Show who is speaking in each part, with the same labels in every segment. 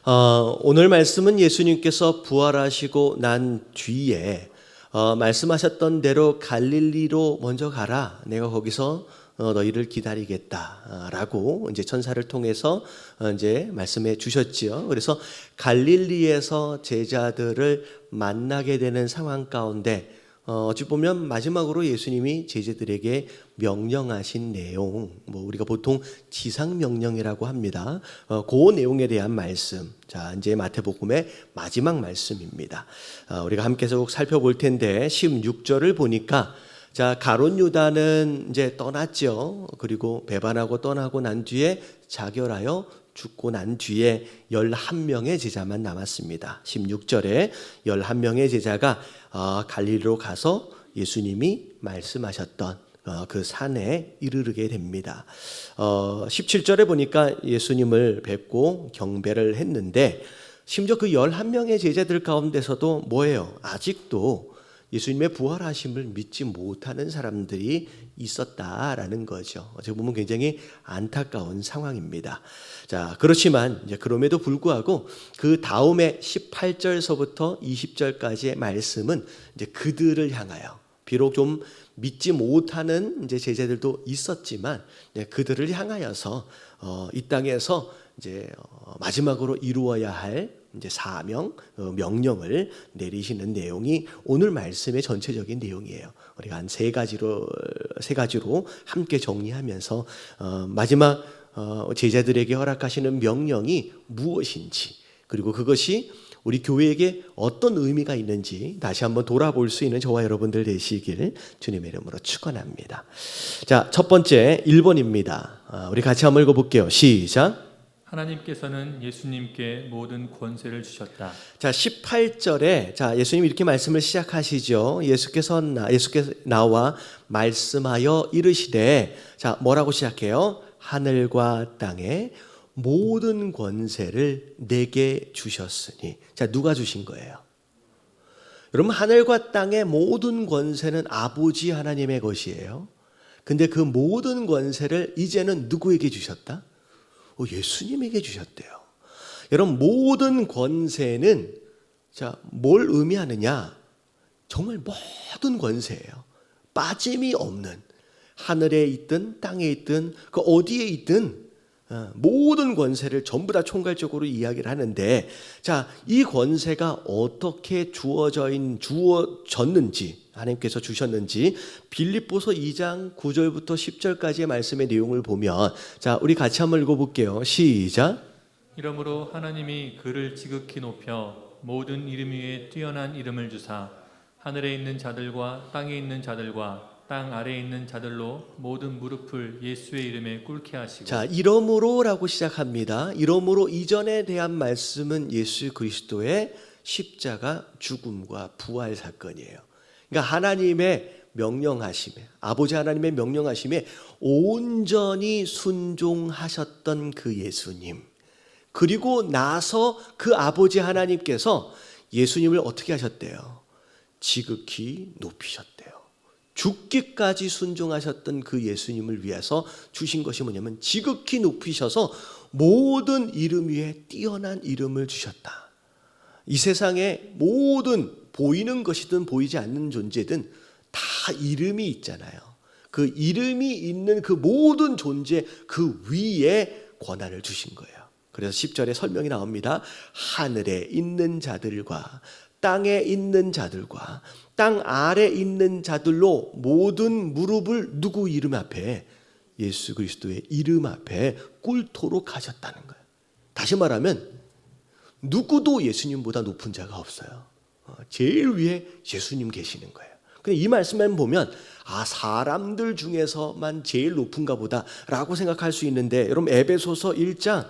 Speaker 1: 오늘 말씀은 예수님께서 부활하시고 난 뒤에 말씀하셨던 대로 갈릴리로 먼저 가라. 내가 거기서 너희를 기다리겠다라고 이제 천사를 통해서 이제 말씀해 주셨지요. 그래서 갈릴리에서 제자들을 만나게 되는 상황 가운데 어찌 보면 마지막으로 예수님이 제자들에게 명령하신 내용, 우리가 보통 지상 명령이라고 합니다. 그 내용에 대한 말씀. 자, 이제 마태복음의 마지막 말씀입니다. 우리가 함께 계속 살펴볼 텐데 16절을 보니까 자, 가룟 유다는 이제 떠났죠. 그리고 배반하고 떠나고 난 뒤에 자결하여 죽고 난 뒤에 11명의 제자만 남았습니다. 16절에 11명의 제자가 갈릴리로 가서 예수님이 말씀하셨던 그 산에 이르르게 됩니다. 17절에 보니까 예수님을 뵙고 경배를 했는데 심지어 그 11명의 제자들 가운데서도 뭐예요? 아직도 예수님의 부활하심을 믿지 못하는 사람들이 있었다라는 거죠. 어떻게 보면 굉장히 안타까운 상황입니다. 자, 그렇지만 이제 그럼에도 불구하고 그 다음에 18절서부터 20절까지의 말씀은 이제 그들을 향하여 비록 좀 믿지 못하는 이제 제자들도 있었지만 그들을 향하여서 이 땅에서 이제 마지막으로 이루어야 할 이제 사명, 명령을 내리시는 내용이 오늘 말씀의 전체적인 내용이에요. 우리가 한 세 가지로 함께 정리하면서 마지막 제자들에게 허락하시는 명령이 무엇인지, 그리고 그것이 우리 교회에게 어떤 의미가 있는지 다시 한번 돌아볼 수 있는 저와 여러분들 되시길 주님의 이름으로 축원합니다. 자, 첫 번째 1번입니다. 우리 같이 한번 읽어볼게요. 시작.
Speaker 2: 하나님께서는 예수님께 모든 권세를 주셨다.
Speaker 1: 자, 18절에 자, 예수님 이렇게 말씀을 시작하시죠. 예수께서 나와 말씀하여 이르시되, 자, 뭐라고 시작해요? 하늘과 땅의 모든 권세를 내게 주셨으니. 자, 누가 주신 거예요? 여러분, 하늘과 땅의 모든 권세는 아버지 하나님의 것이에요. 근데 그 모든 권세를 이제는 누구에게 주셨다? 예수님에게 주셨대요. 여러분, 모든 권세는 자, 뭘 의미하느냐? 정말 모든 권세예요. 빠짐이 없는, 하늘에 있든 땅에 있든 그 어디에 있든 모든 권세를 전부 다 총괄적으로 이야기를 하는데, 자, 이 권세가 어떻게 주어졌는지, 하나님께서 주셨는지 빌립보서 2장 9절부터 10절까지의 말씀의 내용을 보면, 자, 우리 같이 한번 읽어볼게요. 시작.
Speaker 2: 이러므로 하나님이 그를 지극히 높여 모든 이름 위에 뛰어난 이름을 주사 하늘에 있는 자들과 땅에 있는 자들과 땅 아래에 있는 자들로 모든 무릎을 예수의 이름에 꿇게 하시고.
Speaker 1: 자, 이러므로라고 시작합니다. 이러므로 이전에 대한 말씀은 예수 그리스도의 십자가 죽음과 부활 사건이에요. 그러니까 하나님의 명령하심에, 아버지 하나님의 명령하심에 온전히 순종하셨던 그 예수님, 그리고 나서 그 아버지 하나님께서 예수님을 어떻게 하셨대요? 지극히 높이셨대요. 죽기까지 순종하셨던 그 예수님을 위해서 주신 것이 뭐냐면 지극히 높이셔서 모든 이름 위에 뛰어난 이름을 주셨다. 이 세상에 모든 보이는 것이든 보이지 않는 존재든 다 이름이 있잖아요. 그 이름이 있는 그 모든 존재 그 위에 권한을 주신 거예요. 그래서 10절에 설명이 나옵니다. 하늘에 있는 자들과 땅에 있는 자들과 땅 아래 있는 자들로 모든 무릎을 누구 이름 앞에? 예수 그리스도의 이름 앞에 꿇도록 하셨다는 거예요. 다시 말하면 누구도 예수님보다 높은 자가 없어요. 제일 위에 예수님 계시는 거예요. 근데 이 말씀만 보면 사람들 중에서만 제일 높은가 보다라고 생각할 수 있는데, 여러분 에베소서 1장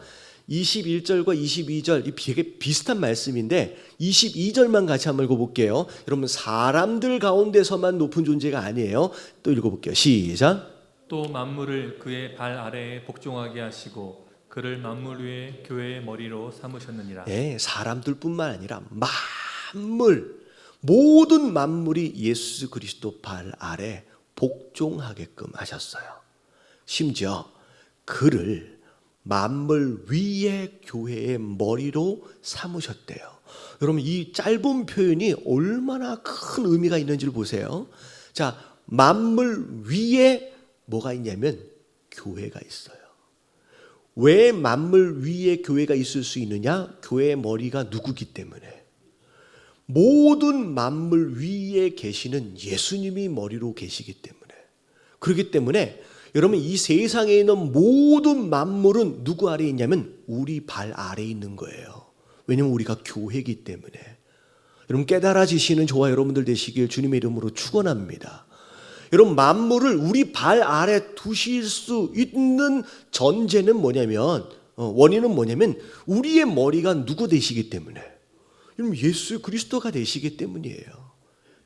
Speaker 1: 21절과 22절 이 되게 비슷한 말씀인데 22절만 같이 한번 읽어볼게요. 여러분, 사람들 가운데서만 높은 존재가 아니에요. 또 읽어볼게요. 시작.
Speaker 2: 또 만물을 그의 발 아래에 복종하게 하시고 그를 만물 위에 교회의 머리로 삼으셨느니라.
Speaker 1: 네, 사람들뿐만 아니라 모든 만물이 예수 그리스도 발 아래 복종하게끔 하셨어요. 심지어 그를 만물 위의 교회의 머리로 삼으셨대요. 여러분, 이 짧은 표현이 얼마나 큰 의미가 있는지를 보세요. 자, 만물 위에 뭐가 있냐면 교회가 있어요. 왜 만물 위에 교회가 있을 수 있느냐? 교회의 머리가 누구기 때문에. 모든 만물 위에 계시는 예수님이 머리로 계시기 때문에. 그렇기 때문에 여러분, 이 세상에 있는 모든 만물은 누구 아래에 있냐면 우리 발 아래에 있는 거예요. 왜냐하면 우리가 교회이기 때문에. 여러분, 깨달아지시는 저와 여러분들 되시길 주님의 이름으로 축원합니다. 여러분, 만물을 우리 발 아래 두실 수 있는 전제는 뭐냐면, 원인은 뭐냐면 우리의 머리가 누구 되시기 때문에, 여러분, 예수 그리스도가 되시기 때문이에요.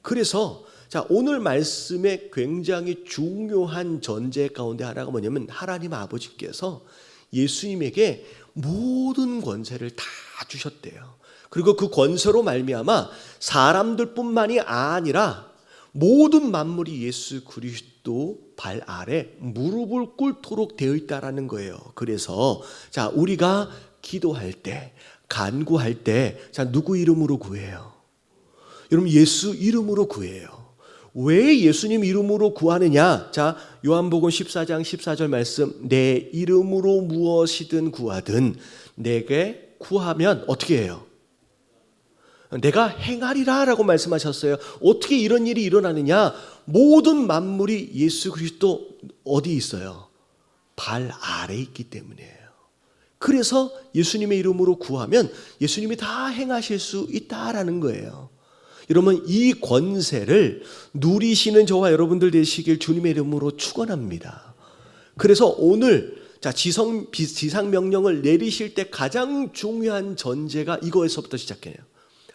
Speaker 1: 그래서 자, 오늘 말씀에 굉장히 중요한 전제 가운데 하나가 뭐냐면 하나님 아버지께서 예수님에게 모든 권세를 다 주셨대요. 그리고 그 권세로 말미암아 사람들뿐만이 아니라 모든 만물이 예수 그리스도 발 아래 무릎을 꿇도록 되어 있다라는 거예요. 그래서 자, 우리가 기도할 때, 간구할 때, 자, 누구 이름으로 구해요? 여러분, 예수 이름으로 구해요. 왜 예수님 이름으로 구하느냐? 자, 요한복음 14장 14절 말씀, 내 이름으로 무엇이든 구하든 내게 구하면 어떻게 해요? 내가 행하리라 라고 말씀하셨어요. 어떻게 이런 일이 일어나느냐? 모든 만물이 예수 그리스도 어디 있어요? 발 아래에 있기 때문이에요. 그래서 예수님의 이름으로 구하면 예수님이 다 행하실 수 있다라는 거예요. 여러분, 이 권세를 누리시는 저와 여러분들 되시길 주님의 이름으로 축원합니다. 그래서 오늘 자, 지상 명령을 내리실 때 가장 중요한 전제가 이거에서부터 시작해요.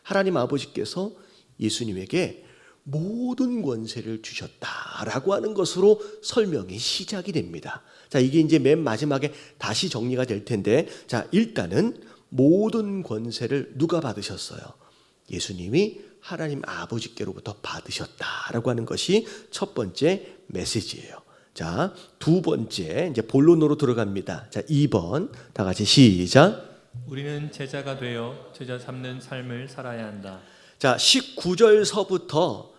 Speaker 1: 하나님 아버지께서 예수님에게 모든 권세를 주셨다라고 하는 것으로 설명이 시작이 됩니다. 자, 이게 이제 맨 마지막에 다시 정리가 될 텐데, 자, 일단은 모든 권세를 누가 받으셨어요? 예수님이 하나님 아버지께로부터 받으셨다라고 하는 것이 첫 번째 메시지예요. 자, 두 번째 이제 본론으로 들어갑니다. 자, 2번 다 같이 시작.
Speaker 2: 우리는 제자가 되어 제자 삼는 삶을 살아야 한다.
Speaker 1: 자, 19절서부터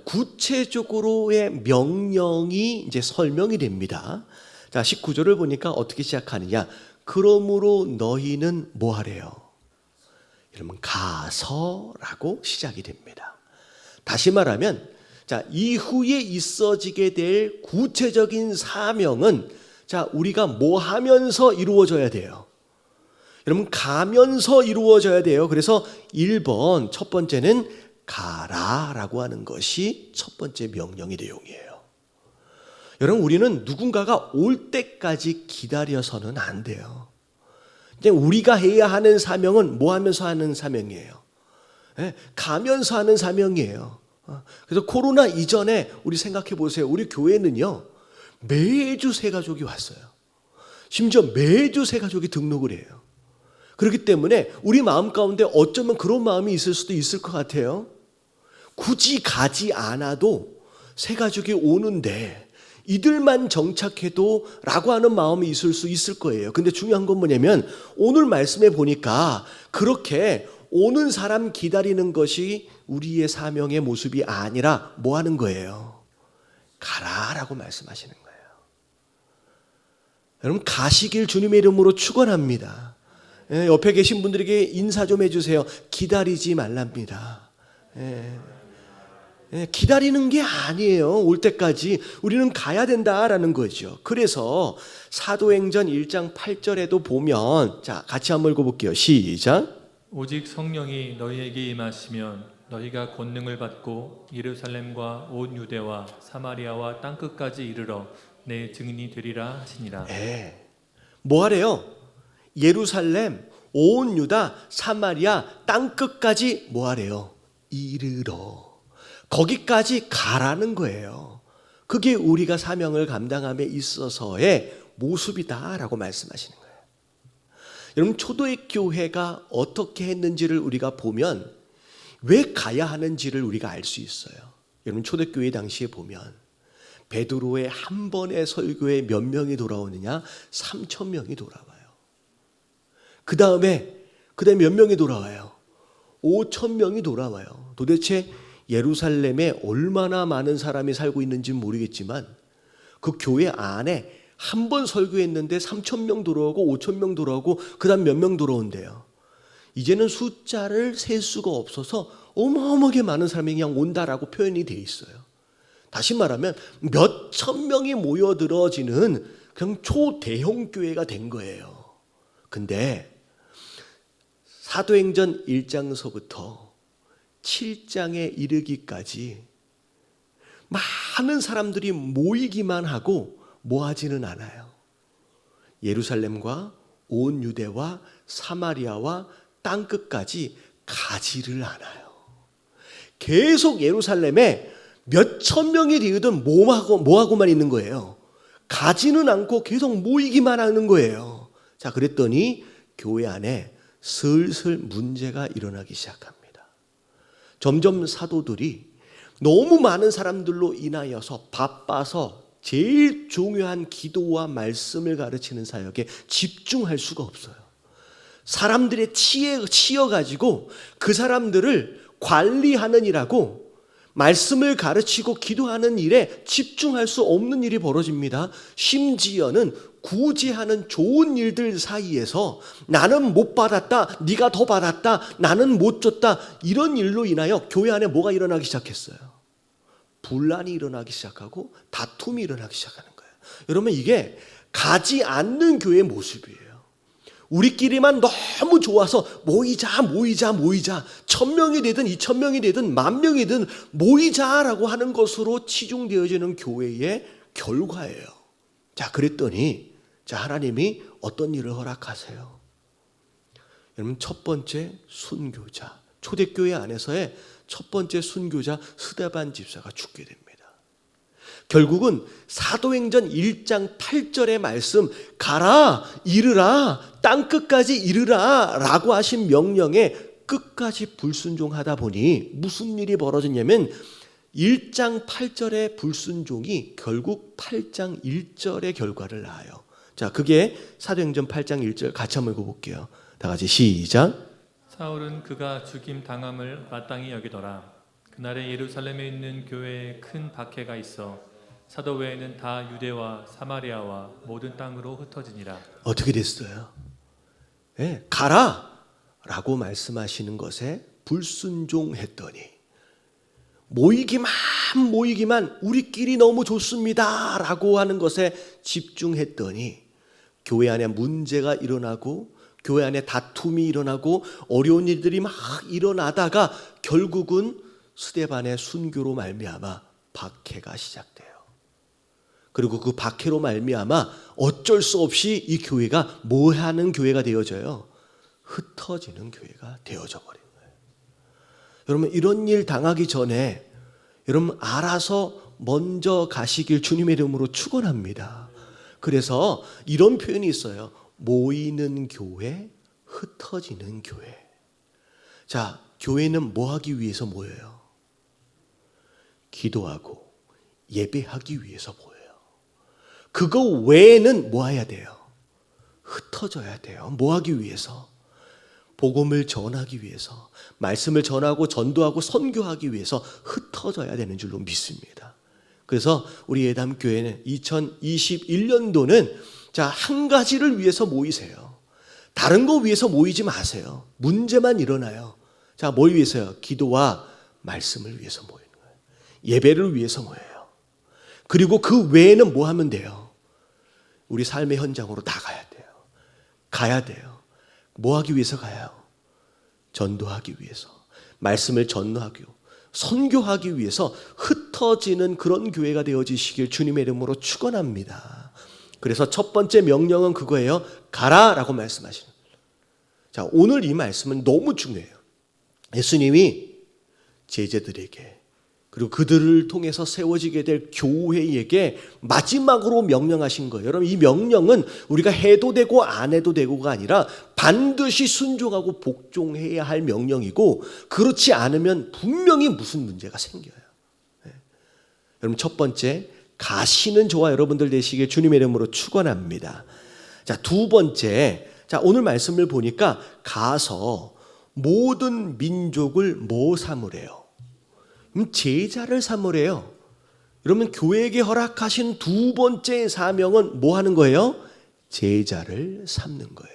Speaker 1: 구체적으로의 명령이 이제 설명이 됩니다. 자, 19절을 보니까 어떻게 시작하느냐? 그러므로 너희는 뭐 하래요? 여러분, 가서라고 시작이 됩니다. 다시 말하면, 자, 이후에 있어지게 될 구체적인 사명은, 자, 우리가 뭐 하면서 이루어져야 돼요? 여러분, 가면서 이루어져야 돼요. 그래서 1번 첫 번째는 가라라고 하는 것이 첫 번째 명령의 내용이에요. 여러분, 우리는 누군가가 올 때까지 기다려서는 안 돼요. 우리가 해야 하는 사명은 뭐 하면서 하는 사명이에요? 가면서 하는 사명이에요. 그래서 코로나 이전에 우리 생각해 보세요. 우리 교회는요, 매주 새 가족이 왔어요. 심지어 매주 새 가족이 등록을 해요. 그렇기 때문에 우리 마음 가운데 어쩌면 그런 마음이 있을 수도 있을 것 같아요. 굳이 가지 않아도 새 가족이 오는데 이들만 정착해도 라고 하는 마음이 있을 수 있을 거예요. 근데 중요한 건 뭐냐면 오늘 말씀에 보니까 그렇게 오는 사람 기다리는 것이 우리의 사명의 모습이 아니라 뭐 하는 거예요? 가라라고 말씀하시는 거예요. 여러분, 가시길 주님의 이름으로 축원합니다. 옆에 계신 분들에게 인사 좀 해주세요. 기다리지 말랍니다. 기다리는 게 아니에요. 올 때까지 우리는 가야 된다라는 거죠. 그래서 사도행전 1장 8절에도 보면, 자, 같이 한번 읽어볼게요. 시작.
Speaker 2: 오직 성령이 너희에게 임하시면 너희가 권능을 받고 예루살렘과 온 유대와 사마리아와 땅끝까지 이르러 내 증인이 되리라 하시니라.
Speaker 1: 뭐 하래요? 예루살렘, 온 유다, 사마리아, 땅끝까지 뭐 하래요? 이르러. 거기까지 가라는 거예요. 그게 우리가 사명을 감당함에 있어서의 모습이다라고 말씀하시는 거예요. 여러분, 초대의 교회가 어떻게 했는지를 우리가 보면 왜 가야 하는지를 우리가 알 수 있어요. 여러분, 초대교회 당시에 보면 베드로의 한 번의 설교에 몇 명이 돌아오느냐? 3,000명이 돌아와요. 그 다음에 몇 명이 돌아와요? 5,000명이 돌아와요. 도대체 예루살렘에 얼마나 많은 사람이 살고 있는지는 모르겠지만 그 교회 안에 한 번 설교했는데 3,000명 돌아오고 5,000명 돌아오고 그 다음 몇 명 돌아온대요. 이제는 숫자를 셀 수가 없어서 어마어마하게 많은 사람이 그냥 온다라고 표현이 돼 있어요. 다시 말하면 몇 천 명이 모여들어지는 그냥 초대형 교회가 된 거예요. 근데 사도행전 1장서부터 7장에 이르기까지 많은 사람들이 모이기만 하고 모아지는 않아요. 예루살렘과 온 유대와 사마리아와 땅끝까지 가지를 않아요. 계속 예루살렘에 몇천 명이 되든 뭐하고만 있는 거예요. 가지는 않고 계속 모이기만 하는 거예요. 자, 그랬더니 교회 안에 슬슬 문제가 일어나기 시작합니다. 점점 사도들이 너무 많은 사람들로 인하여서 바빠서 제일 중요한 기도와 말씀을 가르치는 사역에 집중할 수가 없어요. 사람들의 치여가지고 그 사람들을 관리하는 일하고 말씀을 가르치고 기도하는 일에 집중할 수 없는 일이 벌어집니다. 심지어는 구제하는 좋은 일들 사이에서 나는 못 받았다, 네가 더 받았다, 나는 못 줬다, 이런 일로 인하여 교회 안에 뭐가 일어나기 시작했어요? 분란이 일어나기 시작하고 다툼이 일어나기 시작하는 거예요. 여러분, 이게 가지 않는 교회의 모습이에요. 우리끼리만 너무 좋아서 모이자 1,000명이 되든 2,000명이 되든 10,000명이든 모이자라고 하는 것으로 치중되어지는 교회의 결과예요. 자, 그랬더니 하나님이 어떤 일을 허락하세요? 여러분, 첫 번째 순교자, 초대교회 안에서의 첫 번째 순교자 스데반 집사가 죽게 됩니다. 결국은 사도행전 1장 8절의 말씀, 가라, 이르라, 땅끝까지 이르라 라고 하신 명령에 끝까지 불순종하다 보니 무슨 일이 벌어졌냐면 1장 8절의 불순종이 결국 8장 1절의 결과를 낳아요. 자, 그게 사도행전 8장 1절 같이 한번 읽어볼게요. 다 같이 시작.
Speaker 2: 사울은 그가 죽임 당함을 마땅히 여기더라. 그날에 예루살렘에 있는 교회에 큰 박해가 있어 사도 외에는 다 유대와 사마리아와 모든 땅으로 흩어지니라.
Speaker 1: 어떻게 됐어요? 네, 가라 라고 말씀하시는 것에 불순종했더니 모이기만 우리끼리 너무 좋습니다 라고 하는 것에 집중했더니 교회 안에 문제가 일어나고 교회 안에 다툼이 일어나고 어려운 일들이 막 일어나다가 결국은 스데반의 순교로 말미암아 박해가 시작돼요. 그리고 그 박해로 말미암아 어쩔 수 없이 이 교회가 뭐 하는 교회가 되어져요? 흩어지는 교회가 되어져 버린 거예요. 여러분, 이런 일 당하기 전에 여러분 알아서 먼저 가시길 주님의 이름으로 축원합니다. 그래서 이런 표현이 있어요. 모이는 교회, 흩어지는 교회. 자, 교회는 뭐 하기 위해서 모여요? 기도하고 예배하기 위해서 모여요. 그거 외에는 뭐 해야 돼요? 흩어져야 돼요. 뭐 하기 위해서? 복음을 전하기 위해서, 말씀을 전하고 전도하고 선교하기 위해서 흩어져야 되는 줄로 믿습니다. 그래서 우리 예담교회는 2021년도는 한 가지를 위해서 모이세요. 다른 거 위해서 모이지 마세요. 문제만 일어나요. 자, 뭘 위해서요? 기도와 말씀을 위해서 모이는 거예요. 예배를 위해서 모여요. 그리고 그 외에는 뭐 하면 돼요? 우리 삶의 현장으로 나가야 돼요. 가야 돼요. 뭐 하기 위해서 가요? 전도하기 위해서, 말씀을 전도하고 선교하기 위해서 흩어지는 그런 교회가 되어지시길 주님의 이름으로 축원합니다. 그래서 첫 번째 명령은 그거예요. 가라라고 말씀하시는. 자, 오늘 이 말씀은 너무 중요해요. 예수님이 제자들에게 그리고 그들을 통해서 세워지게 될 교회에게 마지막으로 명령하신 거예요. 여러분, 이 명령은 우리가 해도 되고 안 해도 되고가 아니라 반드시 순종하고 복종해야 할 명령이고, 그렇지 않으면 분명히 무슨 문제가 생겨요. 네. 여러분, 첫 번째, 가시는 저와 여러분들 되시길 주님의 이름으로 축원합니다. 자, 두 번째, 자, 오늘 말씀을 보니까 가서 모든 민족을 뭐 삼으래요? 제자를 삼으래요. 그러면 교회에게 허락하신 두 번째 사명은 뭐 하는 거예요? 제자를 삼는 거예요.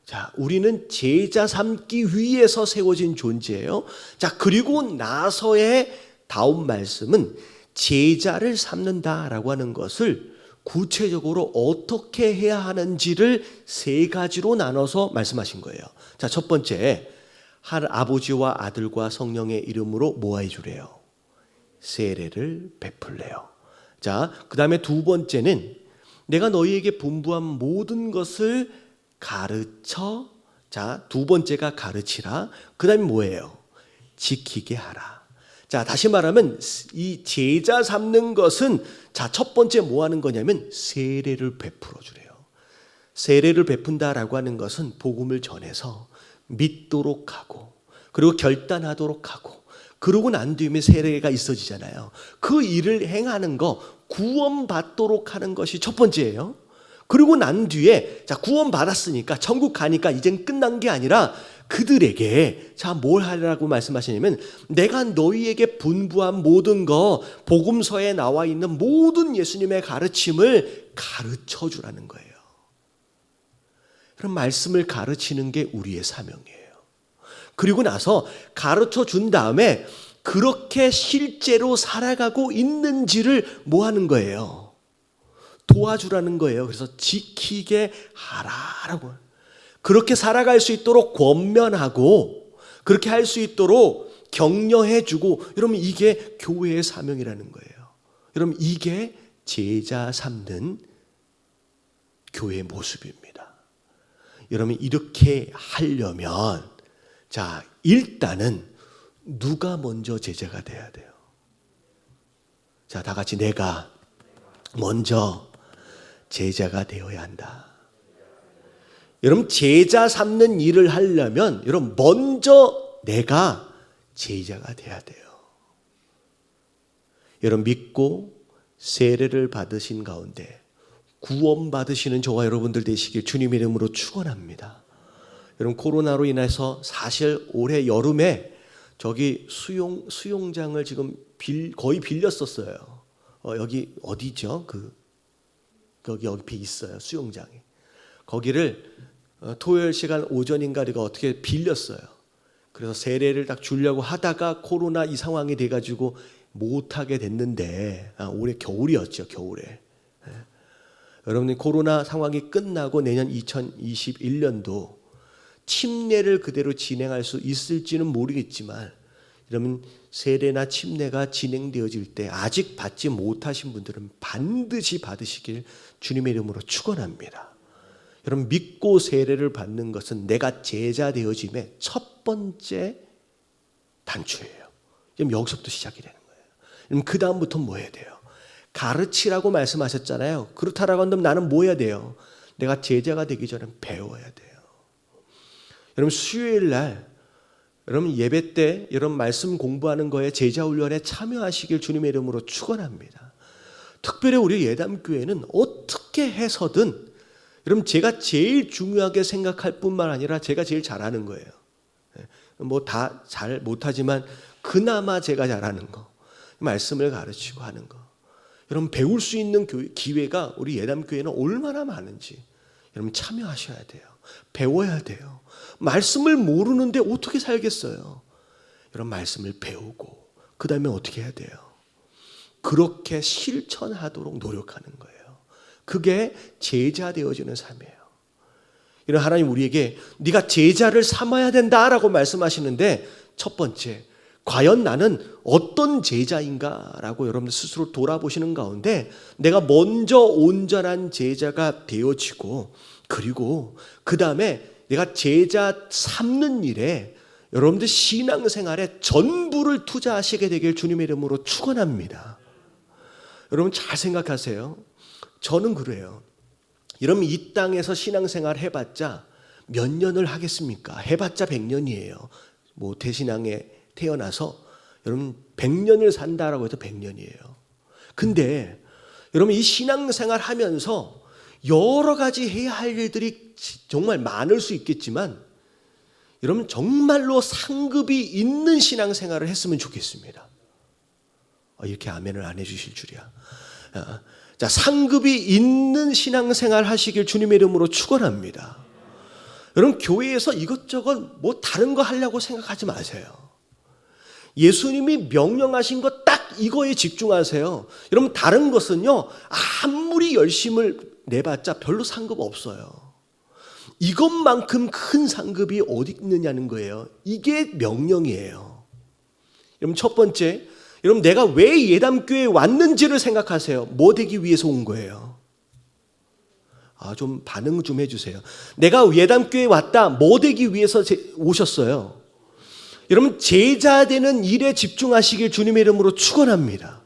Speaker 1: 자, 우리는 제자 삼기 위해서 세워진 존재예요. 자, 그리고 나서의 다음 말씀은 제자를 삼는다라고 하는 것을 구체적으로 어떻게 해야 하는지를 세 가지로 나눠서 말씀하신 거예요. 자, 첫 번째, 아버지와 아들과 성령의 이름으로 뭐 해주래요? 세례를 베풀래요. 자, 그 다음에 두 번째는 내가 너희에게 분부한 모든 것을 가르쳐. 자, 두 번째가 가르치라. 그 다음에 뭐예요? 지키게 하라. 자, 다시 말하면 이 제자 삼는 것은, 자, 첫 번째 뭐 하는 거냐면 세례를 베풀어 주래요. 세례를 베푼다라고 하는 것은 복음을 전해서 믿도록 하고, 그리고 결단하도록 하고, 그러고 난 뒤에 세례가 있어지잖아요. 그 일을 행하는 거, 구원받도록 하는 것이 첫 번째예요. 그리고 난 뒤에, 자, 구원받았으니까 천국 가니까 이젠 끝난 게 아니라 그들에게, 자, 뭘 하라고 말씀하시냐면 내가 너희에게 분부한 모든 거, 복음서에 나와 있는 모든 예수님의 가르침을 가르쳐 주라는 거예요. 그럼 말씀을 가르치는 게 우리의 사명이에요. 그리고 나서 가르쳐 준 다음에 그렇게 실제로 살아가고 있는지를 뭐 하는 거예요? 도와주라는 거예요. 그래서 지키게 하라라고. 그렇게 살아갈 수 있도록 권면하고, 그렇게 할 수 있도록 격려해주고, 여러분 이게 교회의 사명이라는 거예요. 여러분 이게 제자 삼는 교회의 모습입니다. 여러분 이렇게 하려면, 자, 일단은 누가 먼저 제자가 돼야 돼요? 자, 다 같이 내가 먼저 제자가 되어야 한다. 여러분 제자 삼는 일을 하려면 여러분 먼저 내가 제자가 돼야 돼요. 여러분 믿고 세례를 받으신 가운데 구원 받으시는 저와 여러분들 되시길 주님의 이름으로 축원합니다. 여러분 코로나로 인해서 사실 올해 여름에 저기 수영장을 지금 거의 빌렸었어요. 여기 어디죠? 여기 옆에 있어요. 수영장이. 거기를 토요일 시간 오전인가 우리가 어떻게 빌렸어요. 그래서 세례를 딱 주려고 하다가 코로나 이 상황이 돼가지고 못하게 됐는데, 올해 겨울이었죠. 겨울에. 여러분이 코로나 상황이 끝나고 내년 2021년도 침례를 그대로 진행할 수 있을지는 모르겠지만, 여러분 세례나 침례가 진행되어질 때 아직 받지 못하신 분들은 반드시 받으시길 주님의 이름으로 축원합니다. 여러분 믿고 세례를 받는 것은 내가 제자 되어짐의 첫 번째 단추예요. 그럼 여기서부터 시작이 되는 거예요. 그럼 그 다음부터 뭐 해야 돼요? 가르치라고 말씀하셨잖아요. 그렇다라고 한다면 나는 뭐 해야 돼요? 내가 제자가 되기 전에 배워야 돼요. 여러분 수요일 날 여러분 예배 때 여러분 말씀 공부하는 거에 제자 훈련에 참여하시길 주님의 이름으로 축원합니다. 특별히 우리 예담교회는 어떻게 해서든 여러분 제가 제일 중요하게 생각할 뿐만 아니라 제가 제일 잘하는 거예요. 뭐 다 잘 못하지만 그나마 제가 잘하는 거, 말씀을 가르치고 하는 거. 여러분 배울 수 있는 기회가 우리 예담교회는 얼마나 많은지 여러분 참여하셔야 돼요. 배워야 돼요. 말씀을 모르는데 어떻게 살겠어요? 여러분 말씀을 배우고 그 다음에 어떻게 해야 돼요? 그렇게 실천하도록 노력하는 거예요. 그게 제자 되어지는 삶이에요. 이런 하나님 우리에게 네가 제자를 삼아야 된다라고 말씀하시는데, 첫 번째 과연 나는 어떤 제자인가라고 여러분들 스스로 돌아보시는 가운데 내가 먼저 온전한 제자가 되어지고, 그리고 그 다음에 내가 제자 삼는 일에 여러분들 신앙생활에 전부를 투자하시게 되길 주님의 이름으로 축원합니다. 여러분 잘 생각하세요. 저는 그래요. 여러분 이 땅에서 신앙생활 해봤자 몇 년을 하겠습니까? 해봤자 100년이에요. 뭐 대신앙에 태어나서 여러분 100년을 산다라고 해서 100년이에요. 근데 여러분 이 신앙생활 하면서 여러 가지 해야 할 일들이 정말 많을 수 있겠지만 여러분 정말로 상급이 있는 신앙생활을 했으면 좋겠습니다. 이렇게 아멘을 안 해주실 줄이야. 자, 상급이 있는 신앙생활 하시길 주님의 이름으로 축원합니다. 여러분 교회에서 이것저것 뭐 다른 거 하려고 생각하지 마세요. 예수님이 명령하신 것 딱 이거에 집중하세요. 여러분 다른 것은요 아무리 열심을 내봤자 별로 상급 없어요. 이것만큼 큰 상급이 어디 있느냐는 거예요. 이게 명령이에요. 여러분 첫 번째, 여러분 내가 왜 예담교회에 왔는지를 생각하세요. 뭐 되기 위해서 온 거예요? 좀 반응 좀 해주세요. 내가 예담교회에 왔다, 뭐 되기 위해서 오셨어요? 여러분 제자 되는 일에 집중하시길 주님의 이름으로 축원합니다.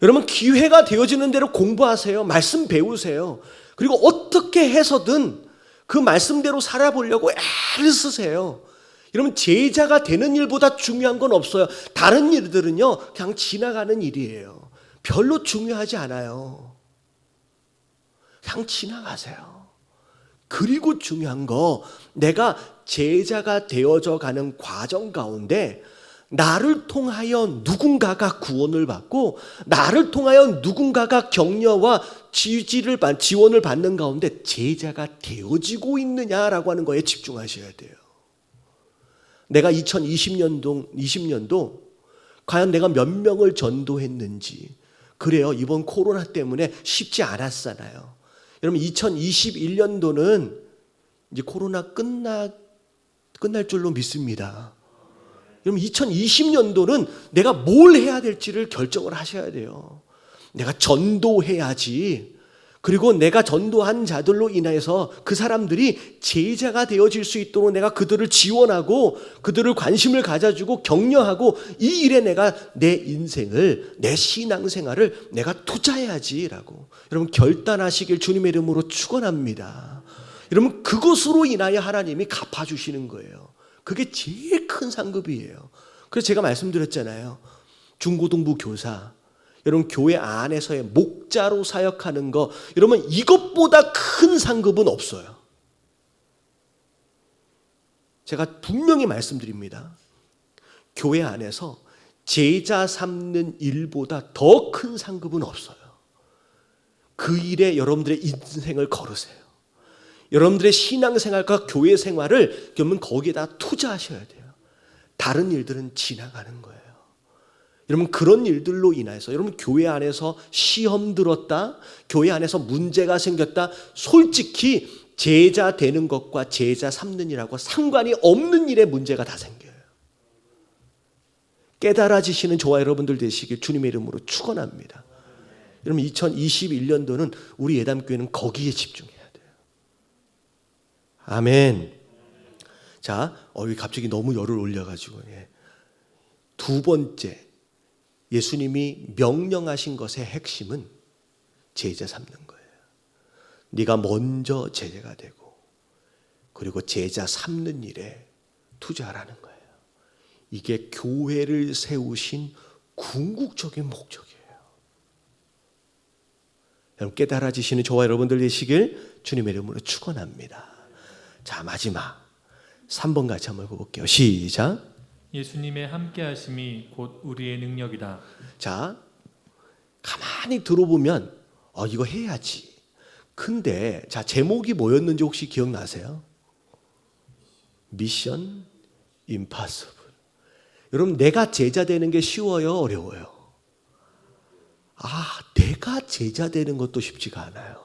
Speaker 1: 여러분 기회가 되어지는 대로 공부하세요. 말씀 배우세요. 그리고 어떻게 해서든 그 말씀대로 살아보려고 애를 쓰세요. 여러분 제자가 되는 일보다 중요한 건 없어요. 다른 일들은요 그냥 지나가는 일이에요. 별로 중요하지 않아요. 그냥 지나가세요. 그리고 중요한 거, 내가 제자가 되어져 가는 과정 가운데 나를 통하여 누군가가 구원을 받고 나를 통하여 누군가가 격려와 지원을 받는 가운데 제자가 되어지고 있느냐라고 하는 거에 집중하셔야 돼요. 내가 2020년도 과연 내가 몇 명을 전도했는지. 그래요. 이번 코로나 때문에 쉽지 않았잖아요. 여러분 2021년도는 이제 코로나 끝날 줄로 믿습니다. 여러분 2020년도는 내가 뭘 해야 될지를 결정을 하셔야 돼요. 내가 전도해야지. 그리고 내가 전도한 자들로 인해서 그 사람들이 제자가 되어질 수 있도록 내가 그들을 지원하고 그들을 관심을 가져주고 격려하고 이 일에 내가 내 인생을, 내 신앙생활을 내가 투자해야지라고 여러분 결단하시길 주님의 이름으로 축원합니다. 여러분 그것으로 인하여 하나님이 갚아주시는 거예요. 그게 제일 큰 상급이에요. 그래서 제가 말씀드렸잖아요. 중고등부 교사, 여러분 교회 안에서의 목자로 사역하는 거, 여러분 이것보다 큰 상급은 없어요. 제가 분명히 말씀드립니다. 교회 안에서 제자 삼는 일보다 더 큰 상급은 없어요. 그 일에 여러분들의 인생을 걸으세요. 여러분들의 신앙생활과 교회 생활을 그러면 거기에다 투자하셔야 돼요. 다른 일들은 지나가는 거예요. 여러분 그런 일들로 인해서 여러분 교회 안에서 시험 들었다, 교회 안에서 문제가 생겼다, 솔직히 제자 되는 것과 제자 삼는 일하고 상관이 없는 일에 문제가 다 생겨요. 깨달아지시는 저와 여러분들 되시길 주님의 이름으로 축원합니다. 여러분 2021년도는 우리 예담교회는 거기에 집중해야 돼요. 아멘. 자, 갑자기 너무 열을 올려가지고 두 번째, 예수님이 명령하신 것의 핵심은 제자 삼는 거예요. 네가 먼저 제자가 되고 그리고 제자 삼는 일에 투자하라는 거예요. 이게 교회를 세우신 궁극적인 목적이에요. 여러분 깨달아지시는 저와 여러분들 되시길 주님의 이름으로 축원합니다. 자, 마지막 3번 같이 한번 읽어볼게요. 시작.
Speaker 2: 예수님의 함께하심이 곧 우리의 능력이다.
Speaker 1: 자, 가만히 들어보면 이거 해야지. 근데 자, 제목이 뭐였는지 혹시 기억나세요? 미션 임파서블. 여러분 내가 제자 되는 게 쉬워요, 어려워요? 내가 제자 되는 것도 쉽지가 않아요.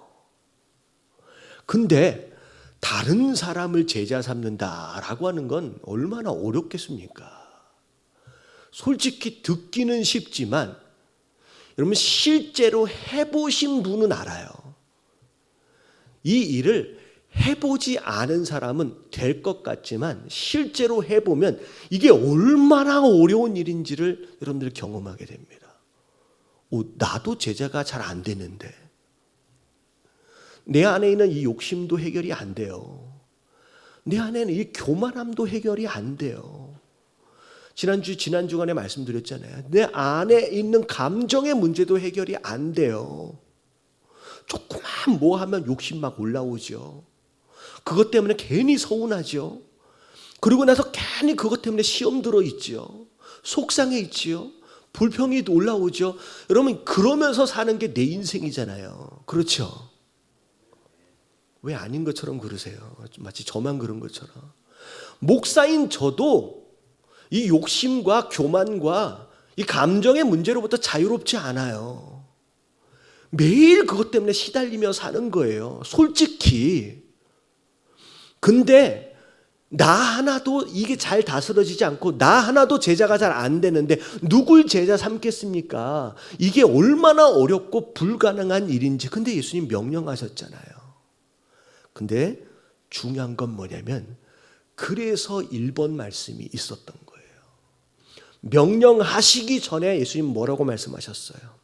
Speaker 1: 근데 다른 사람을 제자 삼는다라고 하는 건 얼마나 어렵겠습니까? 솔직히 듣기는 쉽지만 여러분 실제로 해보신 분은 알아요. 이 일을 해보지 않은 사람은 될 것 같지만 실제로 해보면 이게 얼마나 어려운 일인지를 여러분들 경험하게 됩니다. 나도 제자가 잘 안 되는데 내 안에 있는 이 욕심도 해결이 안 돼요. 내 안에는 이 교만함도 해결이 안 돼요. 지난 주간에 말씀드렸잖아요. 내 안에 있는 감정의 문제도 해결이 안 돼요. 조그만 뭐 하면 욕심 막 올라오죠. 그것 때문에 괜히 서운하죠. 그러고 나서 괜히 그것 때문에 시험 들어 있죠. 속상해 있지요. 불평이 올라오죠. 여러분, 그러면서 사는 게 내 인생이잖아요. 그렇죠? 왜 아닌 것처럼 그러세요? 마치 저만 그런 것처럼. 목사인 저도 이 욕심과 교만과 이 감정의 문제로부터 자유롭지 않아요. 매일 그것 때문에 시달리며 사는 거예요. 솔직히. 근데 나 하나도 이게 잘 다스려지지 않고 나 하나도 제자가 잘 안 되는데 누굴 제자 삼겠습니까? 이게 얼마나 어렵고 불가능한 일인지. 근데 예수님 명령하셨잖아요. 근데 중요한 건 뭐냐면 그래서 1번 말씀이 있었던 거예요. 명령하시기 전에 예수님 뭐라고 말씀하셨어요?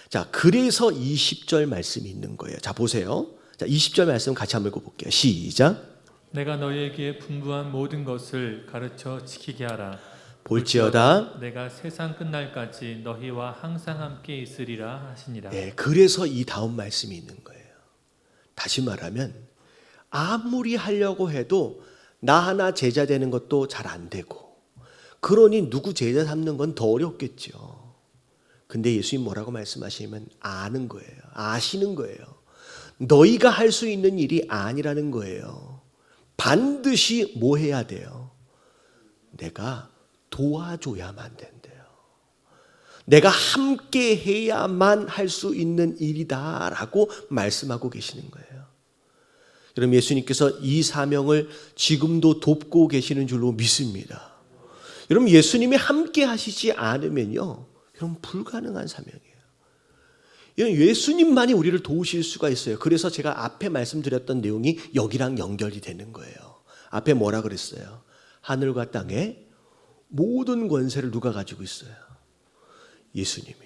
Speaker 1: 자, 그래서 20절 말씀이 있는 거예요. 자, 보세요. 자, 20절 말씀 같이 한번 읽어볼게요. 시작.
Speaker 2: 내가 너희에게 분부한 모든 것을 가르쳐 지키게 하라.
Speaker 1: 볼지어다
Speaker 2: 내가 세상 끝날까지 너희와 항상 함께 있으리라 하시니라.
Speaker 1: 네, 그래서 이 다음 말씀이 있는 거예요. 다시 말하면 아무리 하려고 해도 나 하나 제자 되는 것도 잘 안 되고 그러니 누구 제자 삼는 건 더 어렵겠죠. 근데 예수님 뭐라고 말씀하시면 아는 거예요. 아시는 거예요. 너희가 할 수 있는 일이 아니라는 거예요. 반드시 뭐 해야 돼요? 내가 도와줘야만 된대요. 내가 함께 해야만 할 수 있는 일이다라고 말씀하고 계시는 거예요. 여러분, 예수님께서 이 사명을 지금도 돕고 계시는 줄로 믿습니다. 여러분, 예수님이 함께 하시지 않으면요, 여러분 불가능한 사명이에요. 예수님만이 우리를 도우실 수가 있어요. 그래서 제가 앞에 말씀드렸던 내용이 여기랑 연결이 되는 거예요. 앞에 뭐라 그랬어요? 하늘과 땅의 모든 권세를 누가 가지고 있어요? 예수님이.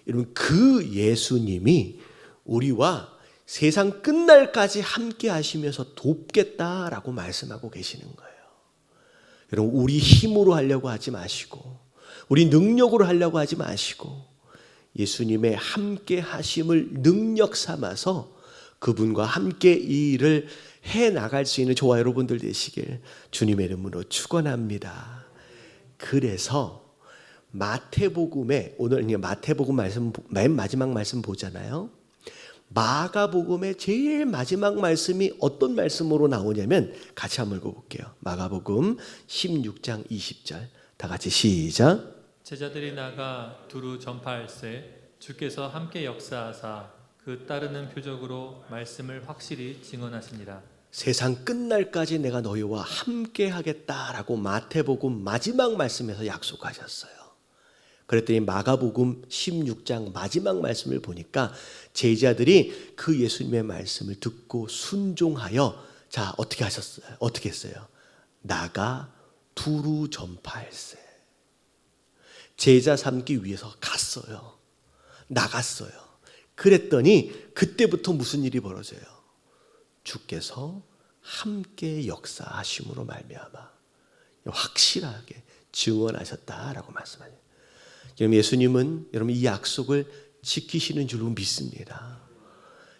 Speaker 1: 여러분, 그 예수님이 우리와 세상 끝날까지 함께 하시면서 돕겠다라고 말씀하고 계시는 거예요. 여러분, 우리 힘으로 하려고 하지 마시고 우리 능력으로 하려고 하지 마시고 예수님의 함께 하심을 능력 삼아서 그분과 함께 이 일을 해 나갈 수 있는 저와 여러분들 되시길 주님의 이름으로 축원합니다. 그래서 마태복음에 오늘 마태복음 말씀 맨 마지막 말씀 보잖아요. 마가복음의 제일 마지막 말씀이 어떤 말씀으로 나오냐면 같이 한번 읽어볼게요. 마가복음 16장 20절 다 같이 시작.
Speaker 2: 제자들이 나가 두루 전파할세 주께서 함께 역사하사 그 따르는 표적으로 말씀을 확실히 증언하시니라.
Speaker 1: 세상 끝날까지 내가 너희와 함께 하겠다라고 마태복음 마지막 말씀에서 약속하셨어요. 그랬더니 마가복음 16장 마지막 말씀을 보니까 제자들이 그 예수님의 말씀을 듣고 순종하여 자, 어떻게 하셨어요? 어떻게 했어요? 나가 두루 전파할세. 제자 삼기 위해서 갔어요. 나갔어요. 그랬더니 그때부터 무슨 일이 벌어져요? 주께서 함께 역사하심으로 말미암아 확실하게 증언하셨다라고 말씀하세요. 여러분, 예수님은 여러분 이 약속을 지키시는 줄로 믿습니다.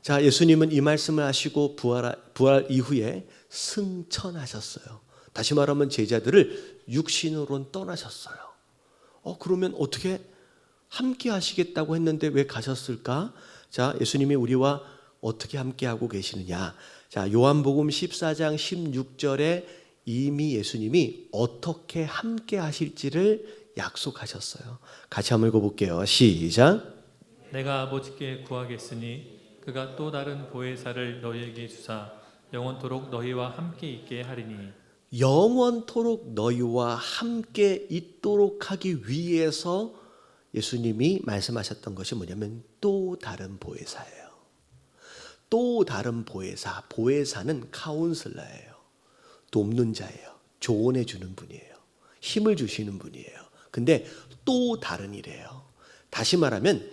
Speaker 1: 자, 예수님은 이 말씀을 하시고 부활 이후에 승천하셨어요. 다시 말하면 제자들을 육신으로는 떠나셨어요. 그러면 어떻게 함께 하시겠다고 했는데 왜 가셨을까? 자, 예수님이 우리와 어떻게 함께 하고 계시느냐? 자, 요한복음 14장 16절에 이미 예수님이 어떻게 함께 하실지를 약속하셨어요. 같이 한번 읽어볼게요. 시작.
Speaker 2: 내가 아버지께 구하겠으니 그가 또 다른 보혜사를 너희에게 주사 영원토록 너희와 함께 있게 하리니.
Speaker 1: 영원토록 너희와 함께 있도록 하기 위해서 예수님이 말씀하셨던 것이 뭐냐면 또 다른 보혜사예요. 또 다른 보혜사. 보혜사는 카운슬러예요. 돕는 자예요. 조언해 주는 분이에요. 힘을 주시는 분이에요. 근데 또 다른 이래요. 다시 말하면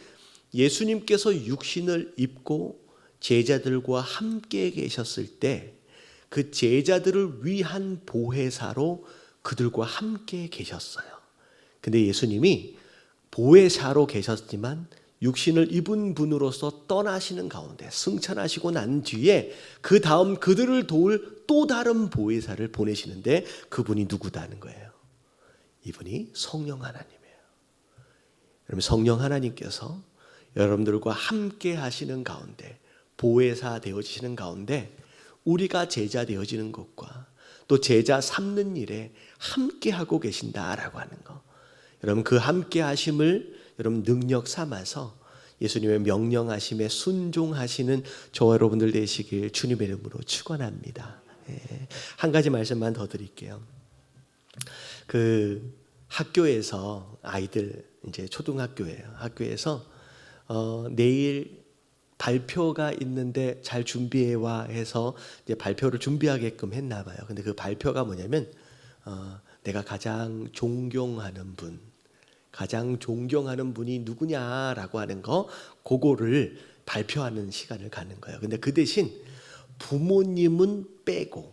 Speaker 1: 예수님께서 육신을 입고 제자들과 함께 계셨을 때 그 제자들을 위한 보혜사로 그들과 함께 계셨어요. 근데 예수님이 보혜사로 계셨지만 육신을 입은 분으로서 떠나시는 가운데 승천하시고 난 뒤에 그 다음 그들을 도울 또 다른 보혜사를 보내시는데 그분이 누구다는 거예요. 이분이 성령 하나님이에요. 여러분, 성령 하나님께서 여러분들과 함께 하시는 가운데, 보혜사 되어지시는 가운데 우리가 제자 되어지는 것과 또 제자 삼는 일에 함께 하고 계신다라고 하는 거. 여러분, 그 함께 하심을 여러분 능력 삼아서 예수님의 명령하심에 순종하시는 저와 여러분들 되시길 주님의 이름으로 축원합니다. 한 가지 말씀만 더 드릴게요. 그 학교에서 아이들, 이제 초등학교예요. 학교에서 내일 발표가 있는데 잘 준비해와 해서 이제 발표를 준비하게끔 했나 봐요. 근데 그 발표가 뭐냐면 내가 가장 존경하는 분, 가장 존경하는 분이 누구냐라고 하는 거, 그거를 발표하는 시간을 갖는 거예요. 근데 그 대신 부모님은 빼고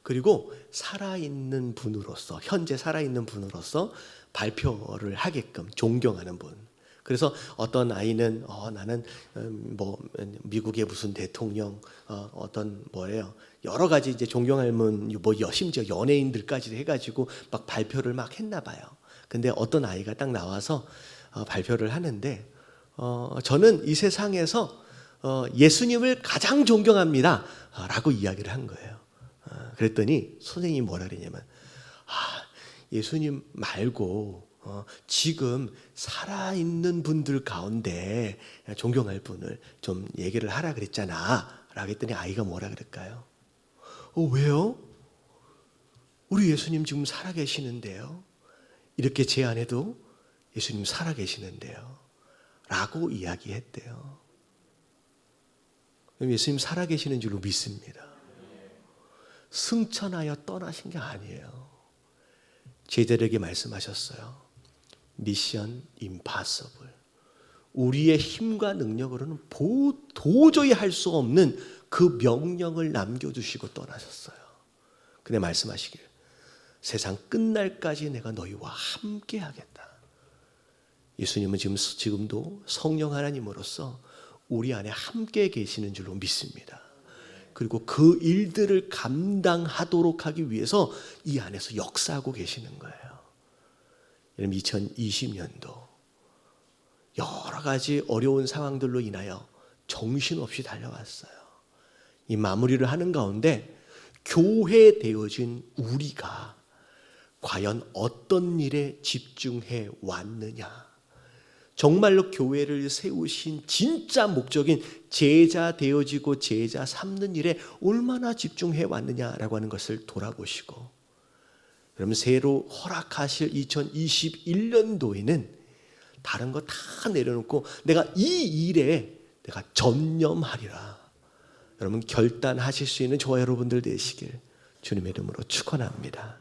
Speaker 1: 그리고 살아있는 분으로서, 현재 살아있는 분으로서 발표를 하게끔 존경하는 분. 그래서 어떤 아이는 나는 뭐 미국의 무슨 대통령, 어떤 뭐예요, 여러 가지 이제 존경할 분, 뭐 심지어 연예인들까지 해가지고 막 발표를 막 했나 봐요. 근데 어떤 아이가 딱 나와서 발표를 하는데 저는 이 세상에서 예수님을 가장 존경합니다 라고 이야기를 한 거예요. 그랬더니 선생님이 뭐라 그랬냐면, 예수님 말고 지금 살아있는 분들 가운데 존경할 분을 좀 얘기를 하라 그랬잖아 라고 했더니 아이가 뭐라 그럴까요? 왜요? 우리 예수님 지금 살아계시는데요. 이렇게 제안해도 예수님 살아계시는데요 라고 이야기했대요. 예수님 살아계시는 줄로 믿습니다. 승천하여 떠나신 게 아니에요. 제자들에게 말씀하셨어요. 미션 임파서블. 우리의 힘과 능력으로는 도저히 할 수 없는 그 명령을 남겨두시고 떠나셨어요. 근데 말씀하시길, 세상 끝날까지 내가 너희와 함께 하겠다. 예수님은 지금도 성령 하나님으로서 우리 안에 함께 계시는 줄로 믿습니다. 그리고 그 일들을 감당하도록 하기 위해서 이 안에서 역사하고 계시는 거예요. 여러분, 2020년도 여러 가지 어려운 상황들로 인하여 정신없이 달려왔어요. 이 마무리를 하는 가운데 교회 되어진 우리가 과연 어떤 일에 집중해 왔느냐, 정말로 교회를 세우신 진짜 목적인 제자 되어지고 제자 삼는 일에 얼마나 집중해 왔느냐라고 하는 것을 돌아보시고, 여러분, 새로 허락하실 2021년도에는 다른 거 다 내려놓고 내가 이 일에 내가 전념하리라, 여러분 결단하실 수 있는 저와 여러분들 되시길 주님의 이름으로 축원합니다.